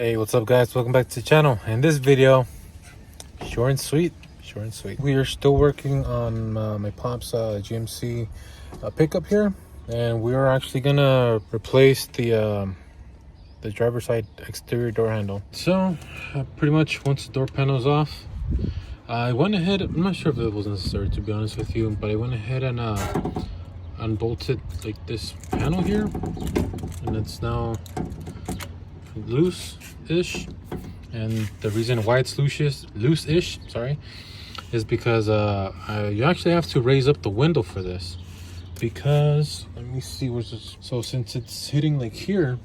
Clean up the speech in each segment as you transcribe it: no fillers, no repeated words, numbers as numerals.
Hey, what's up guys? Welcome back to the channel. In this video, short and sweet, we are still working on my pop's GMC pickup here, and we are actually gonna replace the driver's side exterior door handle. So pretty much once the door panel is off, I went ahead, I'm not sure if it was necessary to be honest with you, but I went ahead and unbolted like this panel here, and it's now loose-ish. And the reason why it's loose-ish, sorry, is because you actually have to raise up the window for this, because let me see where's this. So since it's hitting like here,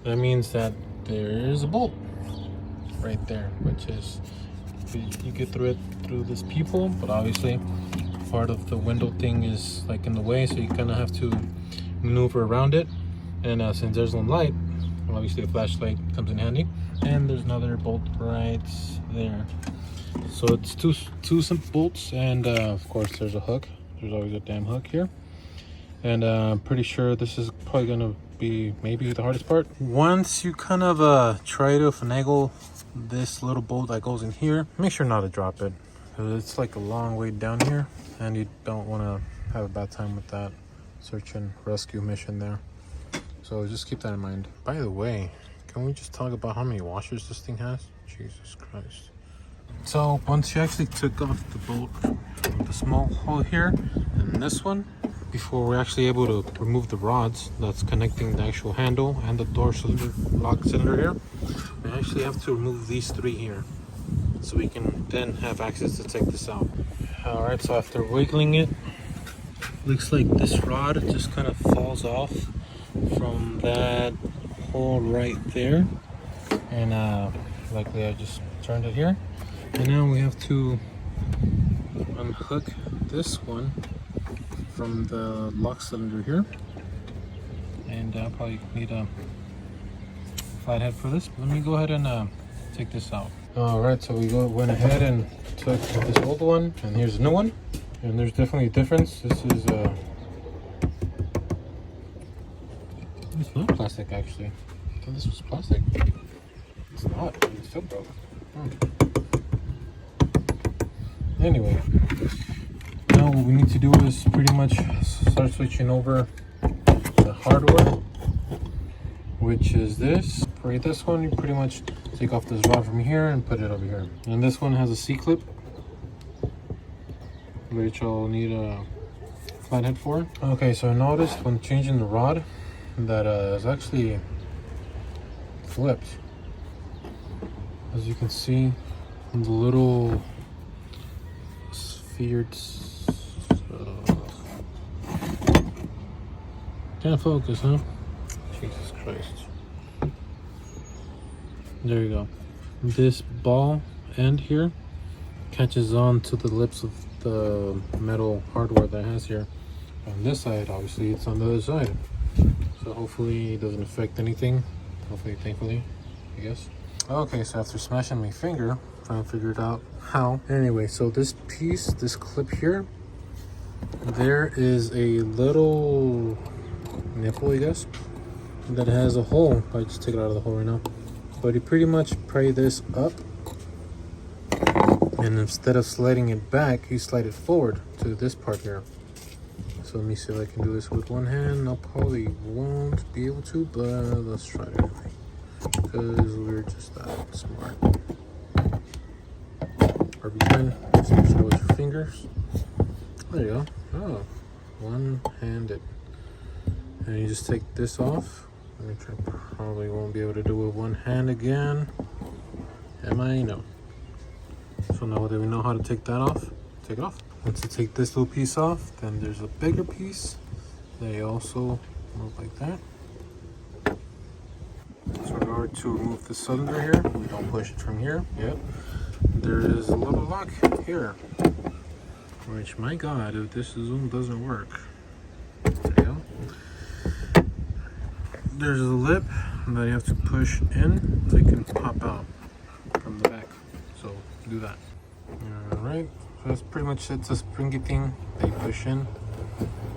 that means that there is a bolt right there, which is you get through it through this peephole, but obviously part of the window thing is like in the way, so you kind of have to maneuver around it. And since there's no light, obviously a flashlight comes in handy. And there's another bolt right there. So it's two simple bolts, and of course there's a hook. There's always a damn hook here. And I'm pretty sure this is probably gonna be maybe the hardest part. Once you kind of try to finagle this little bolt that goes in here, make sure not to drop it, because it's like a long way down here, and you don't want to have a bad time with that search and rescue mission there. So just keep that in mind. By the way, can we just talk about how many washers this thing has? Jesus Christ. So once you actually took off the bolt from the small hole here and this one, before we're actually able to remove the rods that's connecting the actual handle and the door cylinder, lock cylinder here, we actually have to remove these three here, so we can then have access to take this out. Alright, so after wiggling it, looks like this rod just kind of falls off from that hole right there, and luckily I just turned it here. And now we have to unhook this one from the lock cylinder here, and I'll probably need a flathead for this. Let me go ahead and take this out. Alright, so we went ahead and took this old one, and here's a new one, and there's definitely a difference. This is it's not plastic actually. I thought this was plastic. It's not. It's still broke. Anyway, now what we need to do is pretty much start switching over the hardware, which is this. For this one, you pretty much take off this rod from here and put it over here. And this one has a C-clip, which I'll need a flathead for. Okay, so I noticed when changing the rod that is actually flipped. As you can see, the little sphered can't focus, huh? Jesus Christ. There you go. This ball end here catches on to the lips of the metal hardware that it has here. On this side, obviously, it's on the other side. So hopefully it doesn't affect anything. Hopefully, thankfully, I guess. Okay, so after smashing my finger, trying to figure it out how. Anyway, so this piece, this clip here, there is a little nipple, I guess, that has a hole. I just take it out of the hole right now. But you pretty much pry this up, and instead of sliding it back, you slide it forward to this part here. So let me see if I can do this with one hand. I probably won't be able to, but let's try it anyway, because we're just that smart. Or we can just try with your fingers. There you go. Oh, one-handed. And you just take this off, which I probably won't be able to do with one hand again. Am I? No. So now that we know how to take that off, take it off. Once you take this little piece off, then there's a bigger piece. They also move like that. So in order to remove the cylinder here, we don't push it from here. Yep. There is a little lock here, which, my God, if this zoom doesn't work. There you go. There's a lip that you have to push in so you can pop out from the back. So do that. All right. So that's pretty much it. It's a springy thing that you push in,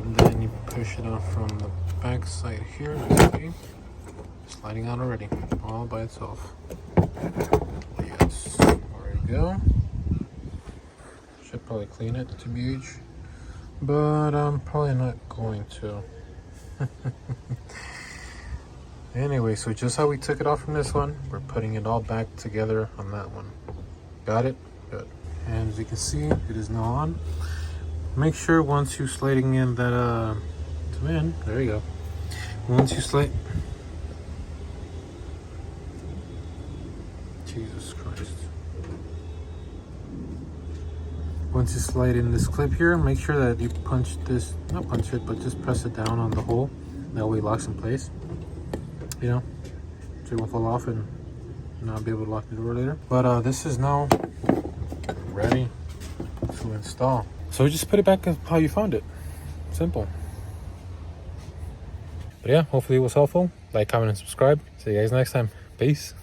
and then you push it off from the back side here. sliding out already, all by itself. Yes, there you go. Should probably clean it to BH, but I'm probably not going to. Anyway, so just how we took it off from this one, we're putting it all back together on that one. Got it? Good. And as you can see, it is now on. Make sure once you're sliding in that there you go. Once you slide, Jesus Christ. Once you slide in this clip here, make sure that you punch this, not punch it, but just press it down on the hole. That way it locks in place. You know, so it won't fall off and not be able to lock the door later. But this is now ready to install. So just put it back how you found it. Simple. But yeah, hopefully it was helpful. Like, comment, and subscribe. See you guys next time. Peace.